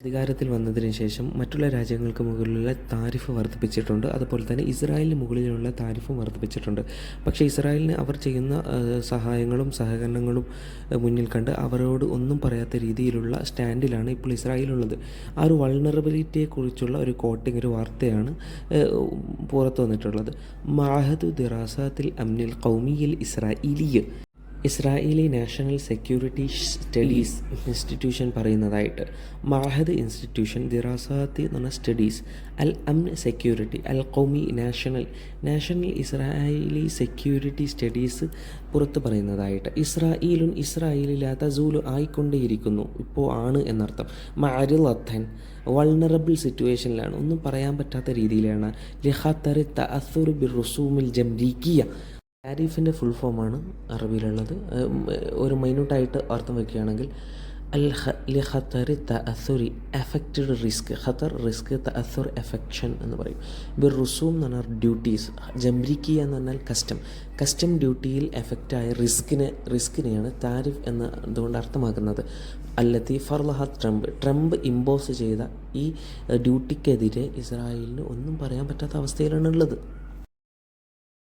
അധികാരത്തിൽ വന്നതിന് ശേഷം മറ്റുള്ള രാജ്യങ്ങൾക്ക് മുകളിലുള്ള താരിഫ് വർദ്ധിപ്പിച്ചിട്ടുണ്ട്. അതുപോലെ തന്നെ ഇസ്രായേലിന് മുകളിലുള്ള താരിഫും വർദ്ധിപ്പിച്ചിട്ടുണ്ട്. പക്ഷേ ഇസ്രായേലിന് അവർ ചെയ്യുന്ന സഹായങ്ങളും സഹകരണങ്ങളും മുന്നിൽ കണ്ട് അവരോട് ഒന്നും പറയാത്ത രീതിയിലുള്ള സ്റ്റാൻഡിലാണ് ഇപ്പോൾ ഇസ്രായേലുള്ളത്. ആ ഒരു വൾണറബിലിറ്റിയെക്കുറിച്ചുള്ള ഒരു കോട്ടിംഗ്, ഒരു വാർത്തയാണ് പുറത്തു വന്നിട്ടുള്ളത്. മഅഹദു ദിറാസാത്തിൽ അംനിൽ ഖൗമിയിൽ Israeli national security studies institution പറയുന്നതായിട്ട്, മഅഹദ് ഇൻസ്റ്റിറ്റ്യൂഷൻ ദിറാസാത്തി എന്ന് പറഞ്ഞ സ്റ്റഡീസ്, അൽ അംൻ സെക്യൂരിറ്റി, അൽ ഖൗമി നാഷണൽ ഇസ്രായേലി സെക്യൂരിറ്റി സ്റ്റഡീസ് പുറത്ത് പറയുന്നതായിട്ട്, ഇസ്രായേലിലാ തസൂലു ആയിക്കൊണ്ടേയിരിക്കുന്നു, ഇപ്പോൾ ആണ് എന്നർത്ഥം, മഅരിളത്തൻ വൾണറബിൾ സിറ്റുവേഷനിലാണ്, ഒന്നും പറയാൻ പറ്റാത്ത രീതിയിലാണ്, ലിഖത്തറി തഅസ്സുർ ബിർറുസൂമിൽ ജംരീക്കിയ. താരിഫിൻ്റെ ഫുൾ ഫോമാണ് അറബിയിലുള്ളത്. ഒരു മൈന്യൂട്ടായിട്ട് അർത്ഥം വയ്ക്കുകയാണെങ്കിൽ ഖത്തർ തഅസുരി എഫക്റ്റഡ് റിസ്ക്, ഖത്തർ റിസ്ക്, തഅസുർ എഫക്ഷൻ എന്ന് പറയും. ബിർ റുസൂം എന്ന് പറഞ്ഞാൽ ഡ്യൂട്ടീസ്, ജംരിക്കിയ എന്ന് പറഞ്ഞാൽ കസ്റ്റം ഡ്യൂട്ടിയിൽ എഫക്റ്റായ റിസ്കിനെയാണ് താരിഫ് എന്ന് അതുകൊണ്ട് അർത്ഥമാക്കുന്നത്. അല്ലത്തി ഫർലഹ ട്രംപ് ഇമ്പോസ് ചെയ്ത ഈ ഡ്യൂട്ടിക്കെതിരെ ഇസ്രായേലിന് ഒന്നും പറയാൻ പറ്റാത്ത അവസ്ഥയിലാണ് ഉള്ളത്.